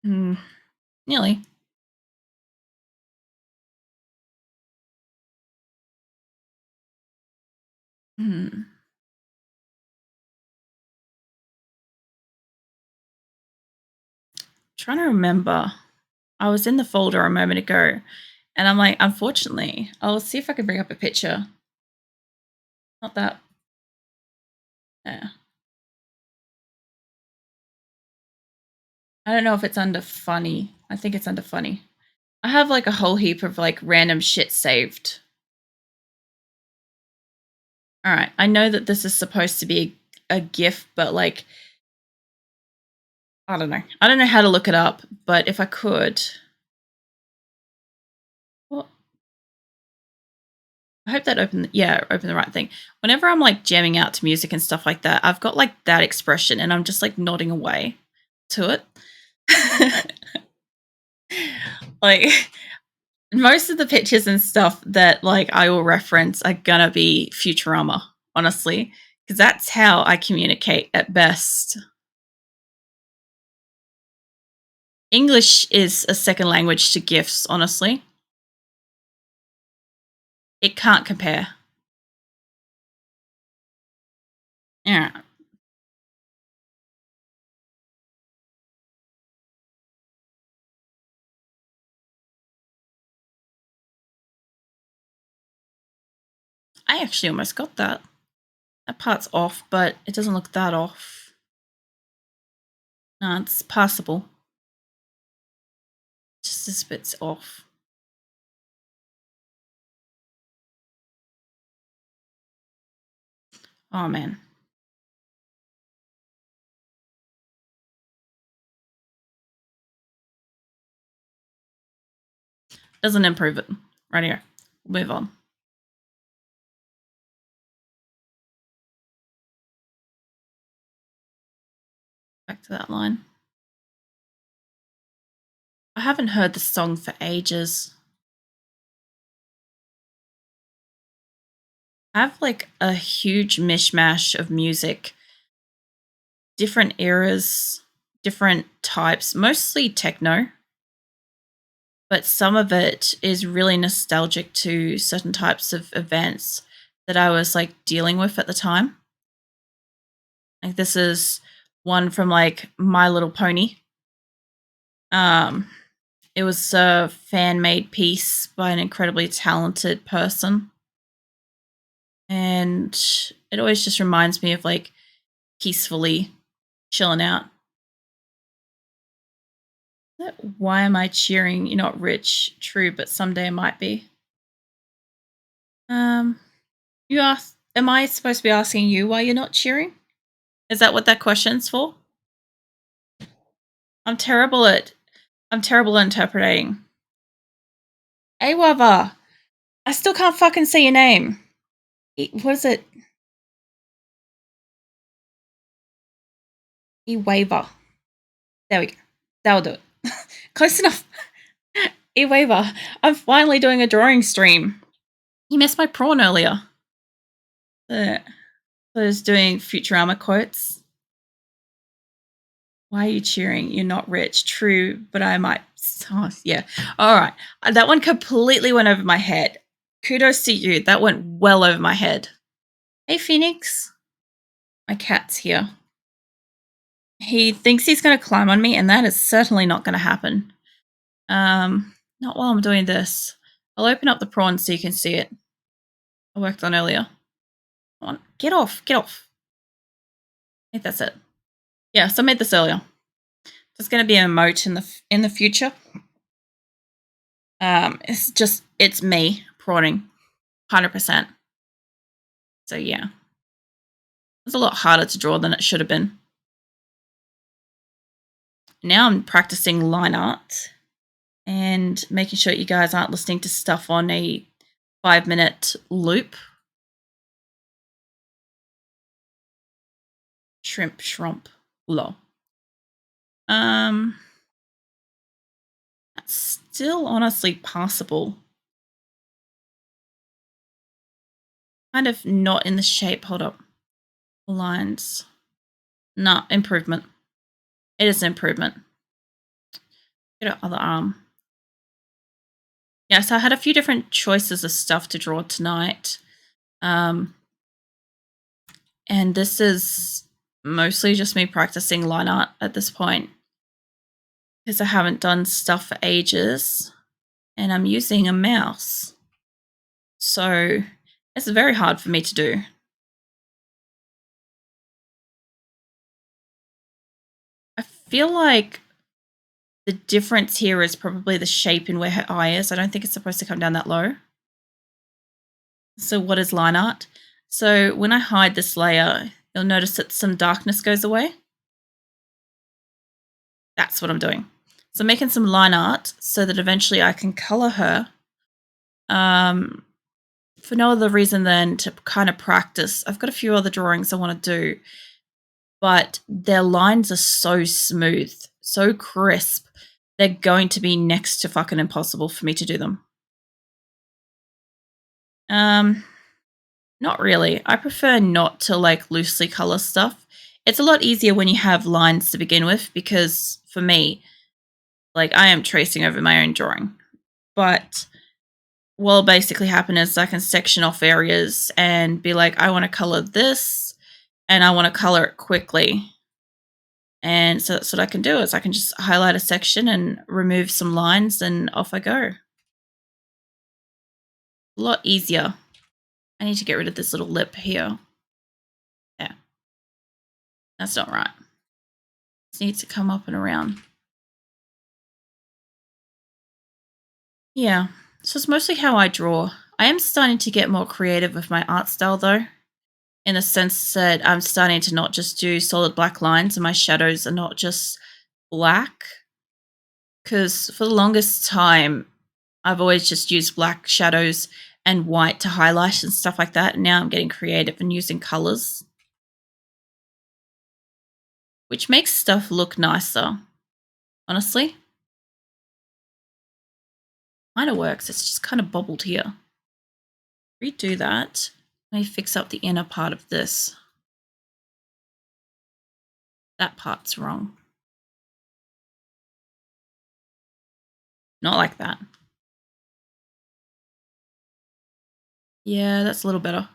Nearly. Hmm. Trying to remember. I was in the folder a moment ago, and I'm like, unfortunately, I'll see if I can bring up a picture. Not that. Yeah. I don't know if it's under funny. I think it's under funny. I have like a whole heap of like random shit saved. All right. I know that this is supposed to be a GIF, but like, I don't know. I don't know how to look it up, but if I could. Well, I hope that opened the right thing. Whenever I'm like jamming out to music and stuff like that, I've got like that expression and I'm just like nodding away to it. Like most of the pictures and stuff that like I will reference are gonna be Futurama, honestly, because that's how I communicate at best. English is a second language to GIFs, honestly. It can't compare. Yeah. I actually almost got that. That part's off, but it doesn't look that off. No, it's passable. Just this bit's off. Oh man. Doesn't improve it. Right here. Move on. Back to that line. I haven't heard the song for ages. I have like a huge mishmash of music, different eras, different types, mostly techno, but some of it is really nostalgic to certain types of events that I was like dealing with at the time. Like this is one from like My Little Pony. Um, it was a fan made piece by an incredibly talented person. And it always just reminds me of like peacefully chilling out. Why am I cheering? You're not rich. True, but someday I might be. Um, you asked, am I supposed to be asking you why you're not cheering? Is that what that question's for? I'm terrible at I'm terrible at interpreting. Awava. I still can't fucking say your name. What is it? Ewaver. There we go. That'll do it. Close enough. Ewaver. I'm finally doing a drawing stream. You missed my prawn earlier. I was doing Futurama quotes. Why are you cheering? You're not rich. True, but I might. Oh, yeah. All right. That one completely went over my head. Kudos to you. That went well over my head. Hey, Phoenix. My cat's here. He thinks he's going to climb on me, and that is certainly not going to happen. Not while I'm doing this. I'll open up the prawn so you can see it. I worked on earlier. Come on. Get off. Get off. I think that's it. Yeah, so I made this earlier. There's going to be an emote in the future. It's me prawning, 100%. So yeah, it's a lot harder to draw than it should have been. Now I'm practicing line art and making sure you guys aren't listening to stuff on a 5-minute loop. Shrimp, shrump, lol. That's still honestly passable. Kind of not in the shape. Hold up. Lines. Nah, improvement. It is an improvement. Get our other arm. Yeah, so I had a few different choices of stuff to draw tonight. And this is mostly just me practicing line art at this point because I haven't done stuff for ages and I'm using a mouse. So it's very hard for me to do. I feel like the difference here is probably the shape in where her eye is. I don't think it's supposed to come down that low. So what is line art? So when I hide this layer, you'll notice that some darkness goes away. That's what I'm doing. So I'm making some line art so that eventually I can color her for no other reason than to kind of practice. I've got a few other drawings I want to do, but their lines are so smooth, so crisp. They're going to be next to fucking impossible for me to do them. Not really. I prefer not to like loosely color stuff. It's a lot easier when you have lines to begin with because for me, like I am tracing over my own drawing. But what'll basically happen is I can section off areas and be like, I want to color this and I want to color it quickly. And so that's what I can do is I can just highlight a section and remove some lines and off I go. A lot easier. I need to get rid of this little lip here. Yeah. That's not right. This needs to come up and around. Yeah. So it's mostly how I draw. I am starting to get more creative with my art style though, in the sense that I'm starting to not just do solid black lines and my shadows are not just black. Because for the longest time, I've always just used black shadows and white to highlight and stuff like that. And now I'm getting creative and using colors, which makes stuff look nicer, honestly. Kind of works. It's just kind of bobbled here. Redo that. Let me fix up the inner part of this. That part's wrong. Not like that. Yeah, that's a little better.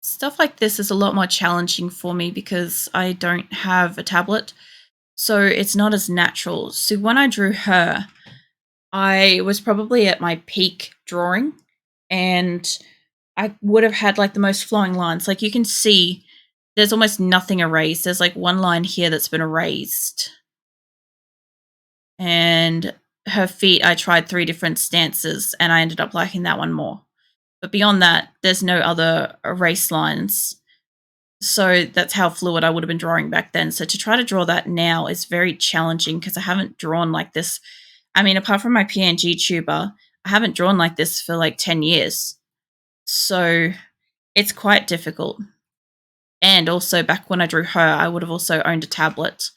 Stuff like this is a lot more challenging for me because I don't have a tablet, so it's not as natural. So when I drew her, I was probably at my peak drawing, and I would have had like the most flowing lines. Like you can see there's almost nothing erased. There's like one line here that's been erased. And her feet, I tried 3 different stances and I ended up liking that one more. But beyond that, there's no other erase lines. So that's how fluid I would have been drawing back then. So to try to draw that now is very challenging because I haven't drawn like this. I mean, apart from my PNG tuber, I haven't drawn like this for like 10 years. So it's quite difficult. And also back when I drew her, I would have also owned a tablet.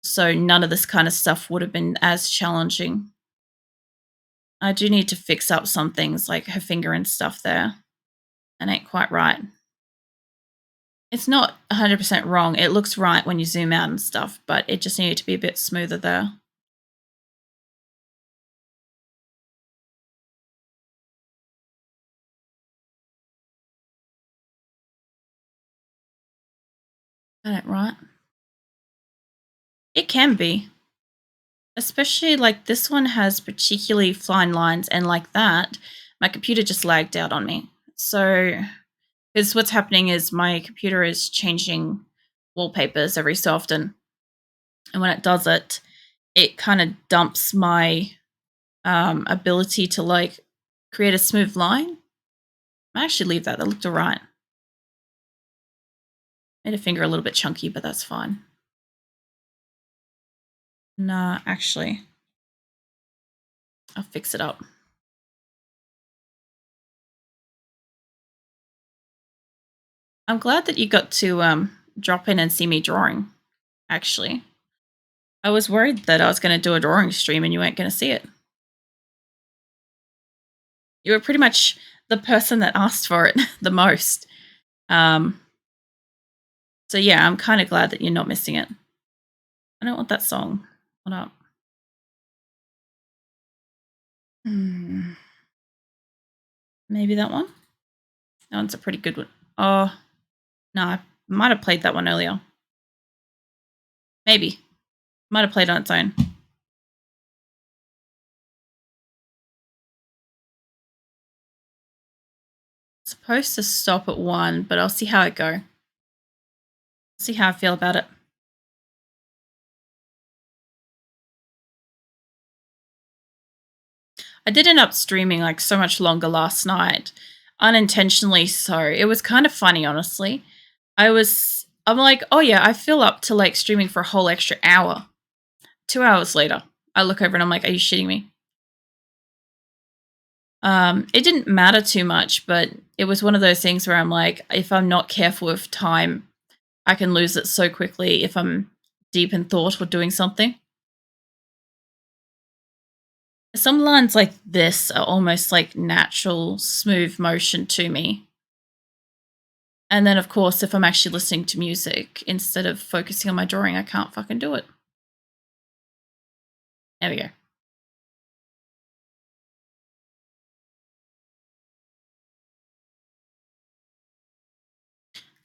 So none of this kind of stuff would have been as challenging. I do need to fix up some things like her finger and stuff there. That ain't quite right. It's not 100% wrong. It looks right when you zoom out and stuff, but it just needed to be a bit smoother there. Got it right. It can be. Especially like this one has particularly fine lines, and like that, my computer just lagged out on me. So, because what's happening is my computer is changing wallpapers every so often. And when it does it, it kind of dumps my ability to like create a smooth line. I actually leave that. That looked alright. Made a finger a little bit chunky, but that's fine. Nah, actually, I'll fix it up. I'm glad that you got to drop in and see me drawing, actually. I was worried that I was going to do a drawing stream and you weren't going to see it. You were pretty much the person that asked for it the most. So yeah, I'm kind of glad that you're not missing it. I don't want that song. What up? Hmm. Maybe that one? That one's a pretty good one. Oh, no, I might have played that one earlier. Maybe. Might have played on its own. Supposed to stop at 1, but I'll see how it go. See how I feel about it. I did end up streaming like so much longer last night, unintentionally so. It was kind of funny, honestly. I'm like, oh yeah, I feel up to like streaming for a whole extra hour. 2 hours later, I look over and I'm like, are you shitting me? It didn't matter too much, but it was one of those things where I'm like, if I'm not careful with time, I can lose it so quickly if I'm deep in thought or doing something. Some lines like this are almost like natural, smooth motion to me. And then, of course, if I'm actually listening to music instead of focusing on my drawing, I can't fucking do it. There we go.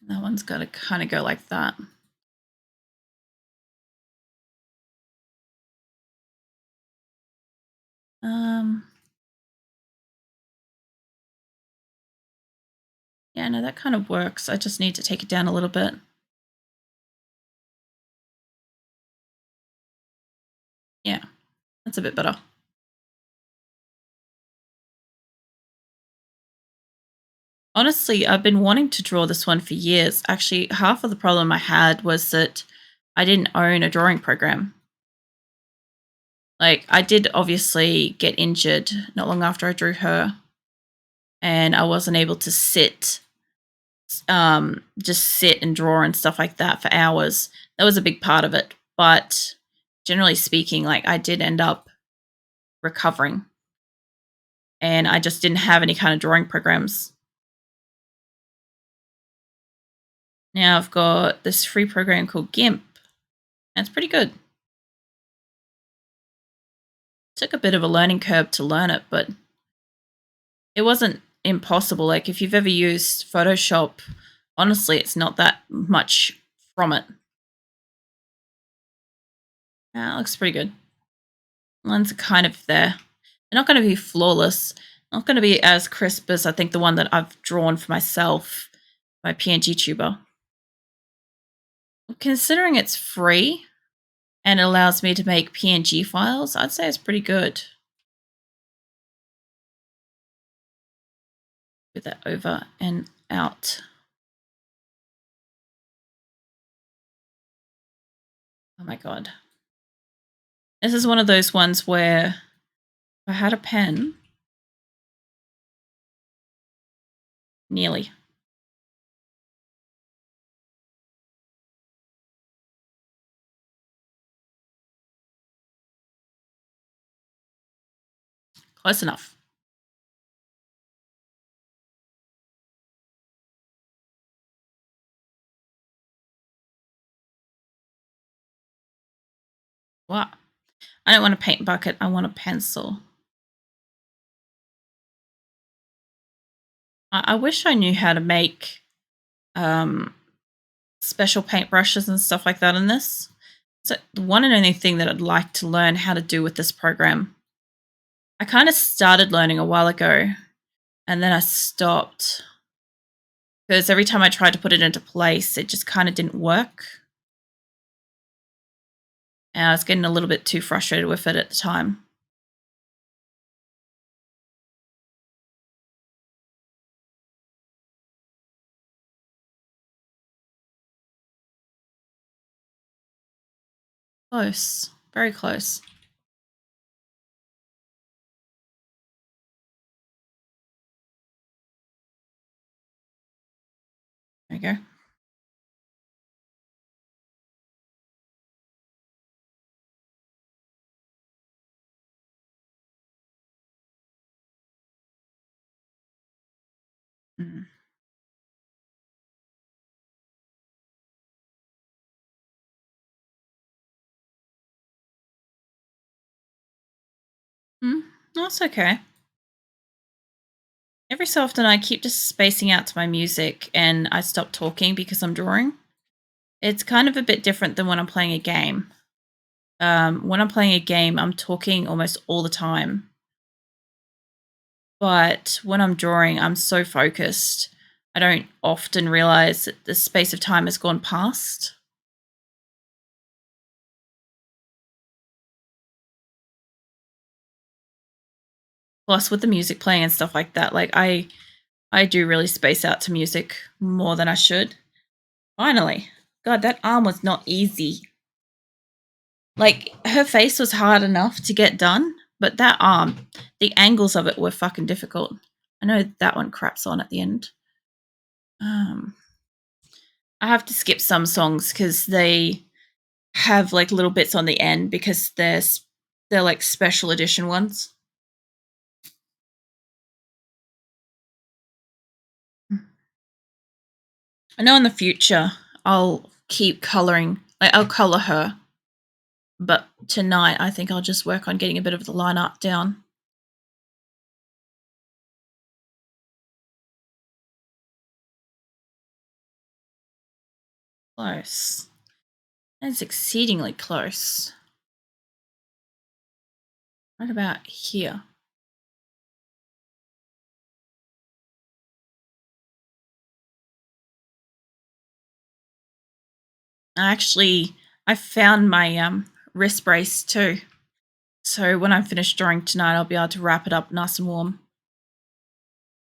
That one's got to kind of go like that. Yeah, no, that kind of works. I just need to take it down a little bit. Yeah, that's a bit better. Honestly, I've been wanting to draw this one for years. Actually, half of the problem I had was that I didn't own a drawing program. Like, I did obviously get injured not long after I drew her, and I wasn't able to just sit and draw and stuff like that for hours. That was a big part of it. But generally speaking, like, I did end up recovering, and I just didn't have any kind of drawing programs. Now I've got this free program called Gimp, and it's pretty good. Took a bit of a learning curve to learn it, but it wasn't impossible. Like, if you've ever used Photoshop, honestly, it's not that much from it. Yeah, it looks pretty good. Lines are kind of there. They're not going to be flawless. Not going to be as crisp as I think the one that I've drawn for myself, my PNG tuber. Considering it's free and it allows me to make PNG files, I'd say it's pretty good. With that over and out. Oh my god. This is one of those ones where if I had a pen, nearly. Close enough. What? I don't want a paint bucket, I want a pencil. I wish I knew how to make special paintbrushes and stuff like that in this. So the one and only thing that I'd like to learn how to do with this program. I kind of started learning a while ago and then I stopped because every time I tried to put it into place, it just kind of didn't work. And I was getting a little bit too frustrated with it at the time. Close. Very close. There you go. Mm. Mm. That's okay. Every so often, I keep just spacing out to my music and I stop talking because I'm drawing. It's kind of a bit different than when I'm playing a game. When I'm playing a game, I'm talking almost all the time. But when I'm drawing, I'm so focused. I don't often realize that the space of time has gone past. Plus, with the music playing and stuff like that, like I do really space out to music more than I should. Finally, God, that arm was not easy. Like her face was hard enough to get done, but that arm, the angles of it were fucking difficult. I know that one craps on at the end. Um, I have to skip some songs because they have like little bits on the end because they're like special edition ones. I know in the future I'll keep coloring. Like I'll color her, but tonight I think I'll just work on getting a bit of the line art down. Close. That's exceedingly close. Right about here. I found my wrist brace too. So when I'm finished drawing tonight, I'll be able to wrap it up nice and warm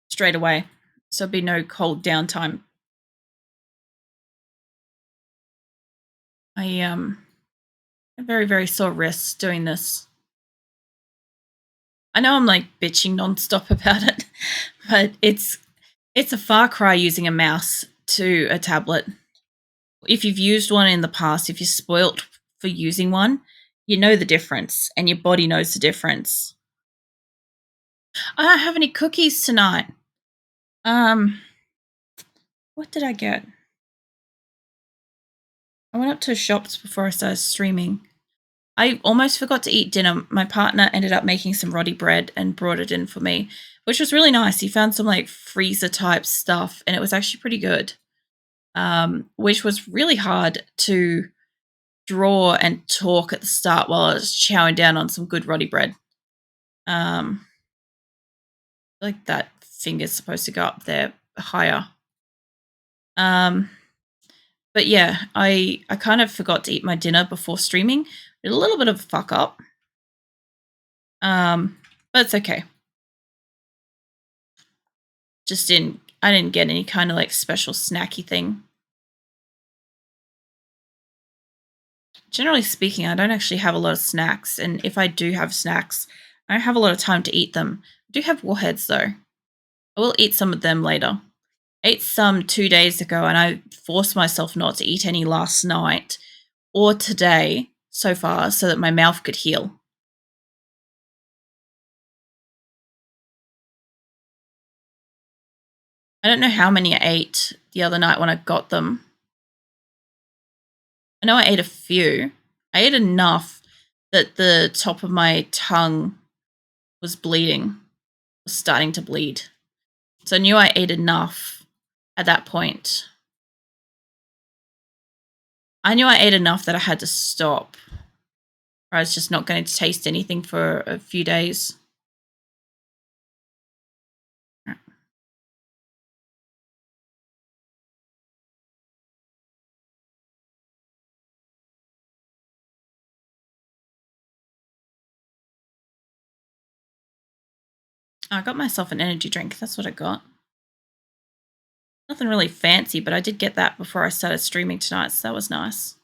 straight away. So there'll be no cold downtime. I have very, very sore wrists doing this. I know I'm like bitching nonstop about it, but it's a far cry using a mouse to a tablet. If you've used one in the past, if you're spoilt for using one, you know the difference and your body knows the difference. I don't have any cookies tonight. Um, what did I get? I went up to shops before I started streaming. I almost forgot to eat dinner. My partner ended up making some roti bread and brought it in for me, which was really nice. He found some like freezer type stuff and it was actually pretty good. Which was really hard to draw and talk at the start while I was chowing down on some good roti bread. Um, like that finger's supposed to go up there higher. Um, but yeah, I kind of forgot to eat my dinner before streaming. A little bit of a fuck up. But it's okay. I didn't get any kind of like special snacky thing. Generally speaking, I don't actually have a lot of snacks, and if I do have snacks, I don't have a lot of time to eat them. I do have warheads though. I will eat some of them later. I ate some 2 days ago, and I forced myself not to eat any last night or today so far so that my mouth could heal. I don't know how many I ate the other night when I got them. I know I ate a few. I ate enough that the top of my tongue was bleeding, was starting to bleed. So I knew I ate enough at that point. I knew I ate enough that I had to stop, or I was just not going to taste anything for a few days. I got myself an energy drink. That's what I got. Nothing really fancy, but I did get that before I started streaming tonight, so that was nice.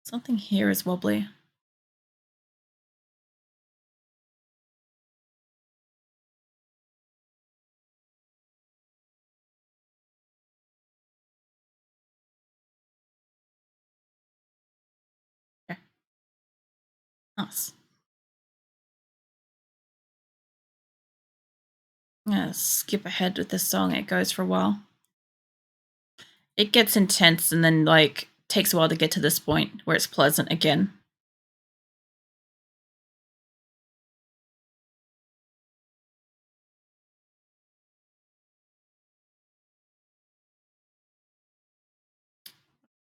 Something here is wobbly. Okay. Nice. I'm gonna skip ahead with this song. It goes for a while. It gets intense and then like takes a while to get to this point where it's pleasant again.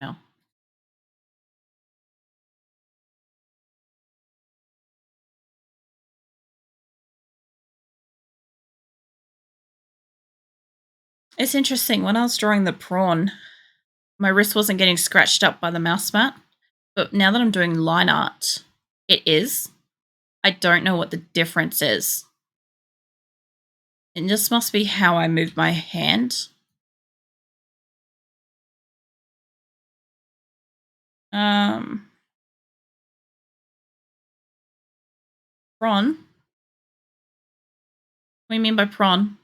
Yeah. It's interesting. When I was drawing the prawn, my wrist wasn't getting scratched up by the mouse mat. But now that I'm doing line art, it is. I don't know what the difference is. It just must be how I moved my hand. Um, prawn. What do you mean by prawn?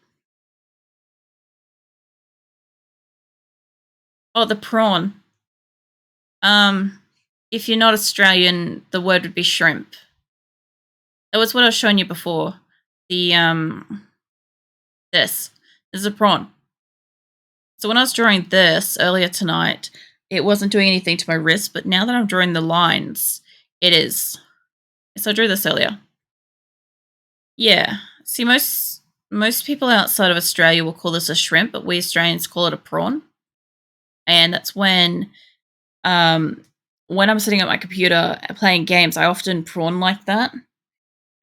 Oh, the prawn. Um, if you're not Australian, the word would be shrimp. That was what I was showing you before. The this. This is a prawn. So when I was drawing this earlier tonight, it wasn't doing anything to my wrist, but now that I'm drawing the lines, it is. So I drew this earlier. Yeah. See, most people outside of Australia will call this a shrimp, but we Australians call it a prawn. And that's um when I'm sitting at my computer playing games, I often prawn like that.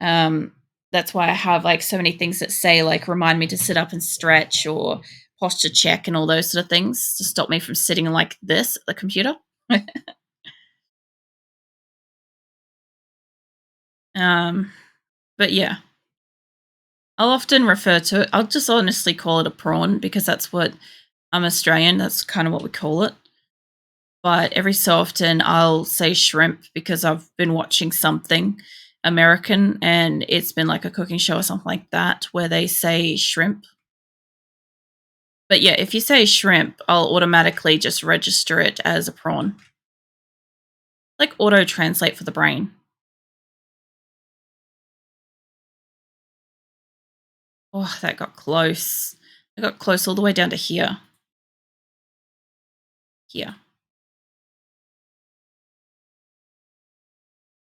Um, that's why I have like so many things that say like remind me to sit up and stretch or posture check and all those sort of things to stop me from sitting like this at the computer. um, but yeah, I'll often refer to it. I'll just honestly call it a prawn because that's what I'm Australian. That's kind of what we call it. But every so often I'll say shrimp because I've been watching something American and it's been like a cooking show or something like that where they say shrimp. But yeah, if you say shrimp, I'll automatically just register it as a prawn. Like auto translate for the brain. Oh, that got close. I got close all the way down to here. Here.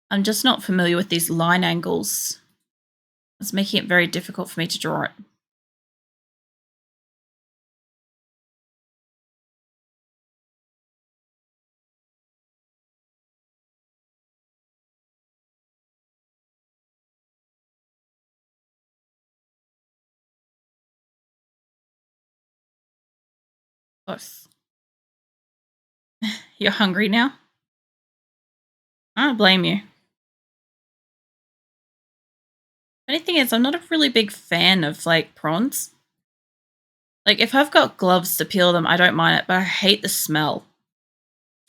I'm just not familiar with these line angles. It's making it very difficult for me to draw it. Close. You're hungry now? I don't blame you. Funny thing is, I'm not a really big fan of like prawns. Like if I've got gloves to peel them, I don't mind it, but I hate the smell.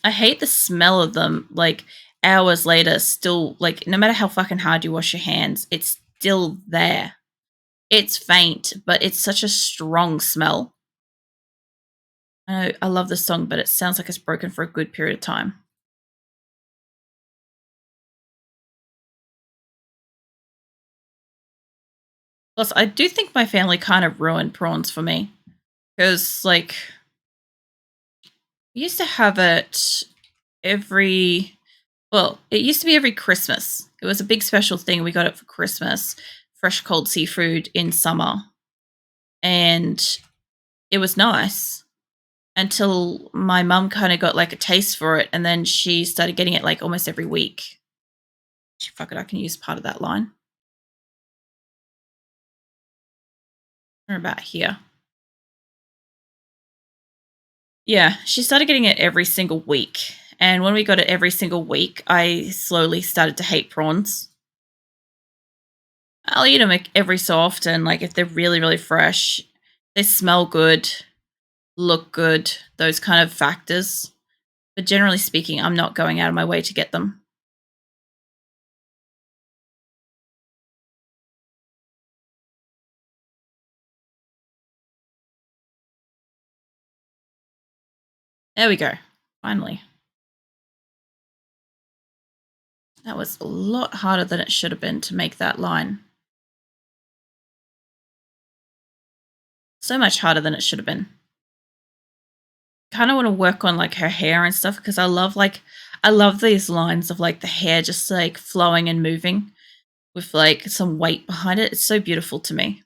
I hate the smell of them. Like hours later, still like no matter how fucking hard you wash your hands, it's still there. It's faint, but it's such a strong smell. I love the song, but it sounds like it's broken for a good period of time. Plus, I do think my family kind of ruined prawns for me because, like, we used to have it every. Well, it used to be every Christmas. It was a big special thing. We got it for Christmas, fresh cold seafood in summer, and it was nice until my mum kind of got like a taste for it, and then she started getting it like almost every week. Fuck it, I can use part of that line. Or about here. Yeah, she started getting it every single week. And when we got it every single week, I slowly started to hate prawns. I'll eat them like every so often, like if they're really, really fresh, they smell good, look good, those kind of factors. But generally speaking, I'm not going out of my way to get them. There we go. Finally. That was a lot harder than it should have been to make that line. So much harder than it should have been. Kind of want to work on like her hair and stuff because I love these lines of like the hair just like flowing and moving with like some weight behind it. It's so beautiful to me.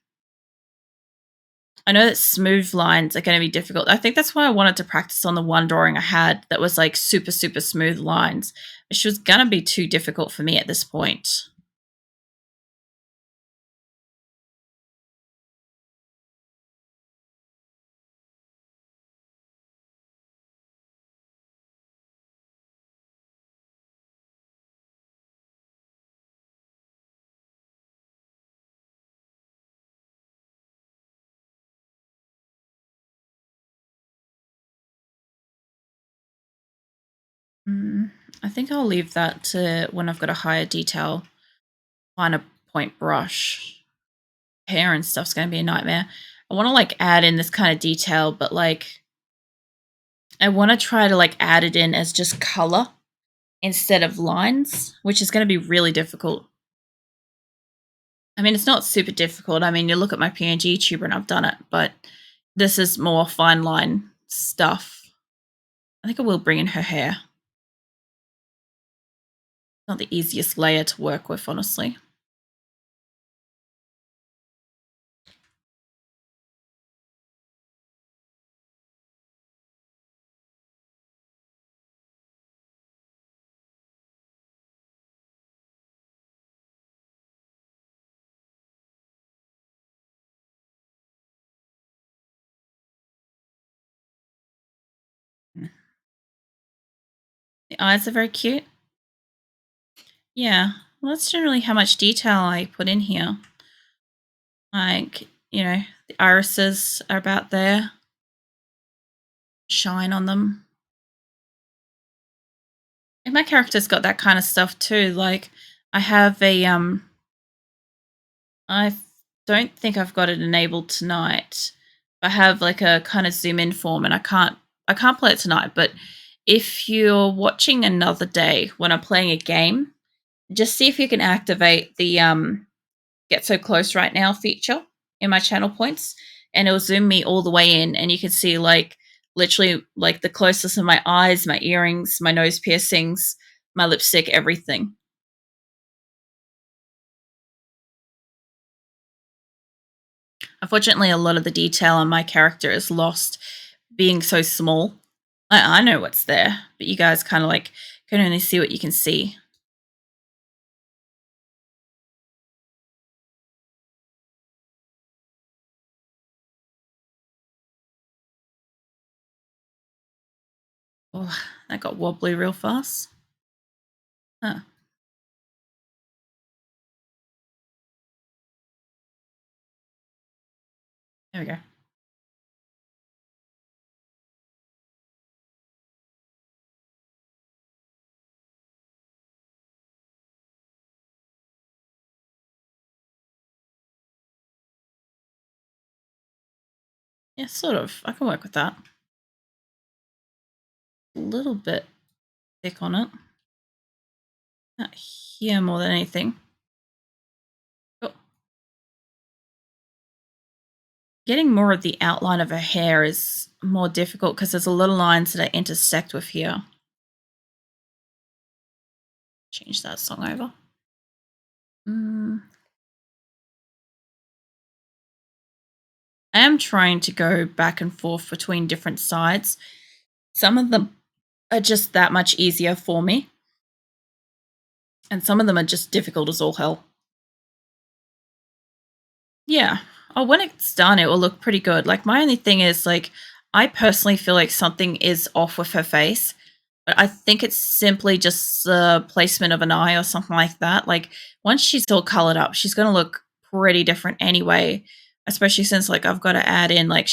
I know that smooth lines are going to be difficult. I think that's why I wanted to practice on the one drawing I had that was like super, super smooth lines. Which was going to be too difficult for me at this point. I think I'll leave that to when I've got a higher detail finer point brush. Hair and stuff's going to be a nightmare. I want to like add in this kind of detail, but like I want to try to like add it in as just color instead of lines, which is going to be really difficult. I mean, it's not super difficult. I mean, you look at my PNG tuber and I've done it, but this is more fine line stuff. I think I will bring in her hair. Not the easiest layer to work with, honestly. The eyes are very cute. Yeah, well, that's generally how much detail I put in here. Like, you know, the irises are about there. Shine on them. And my character's got that kind of stuff too. Like, I have a I don't think I've got it enabled tonight. I have like a kind of zoom in form, and I can't play it tonight. But if you're watching another day when I'm playing a game, just see if you can activate the get so close right now feature in my channel points, and it'll zoom me all the way in, and you can see like literally like the closest of my eyes, my earrings, my nose piercings, my lipstick, everything. Unfortunately, a lot of the detail on my character is lost being so small. I know what's there, but you guys kind of like can only see what you can see. Oh, that got wobbly real fast. Huh. There we go. Yeah, sort of. I can work with that. A little bit thick on it. Not here more than anything. Oh. Getting more of the outline of her hair is more difficult because there's a lot of lines that I intersect with here. Change that song over. I am trying to go back and forth between different sides. Some of them are just that much easier for me, and some of them are just difficult as all hell. Yeah. Oh, when it's done, it will look pretty good. Like, my only thing is, like, I personally feel like something is off with her face, but I think it's simply just the placement of an eye or something like that. Like, once she's all colored up, she's going to look pretty different anyway, especially since, like, I've got to add in, like,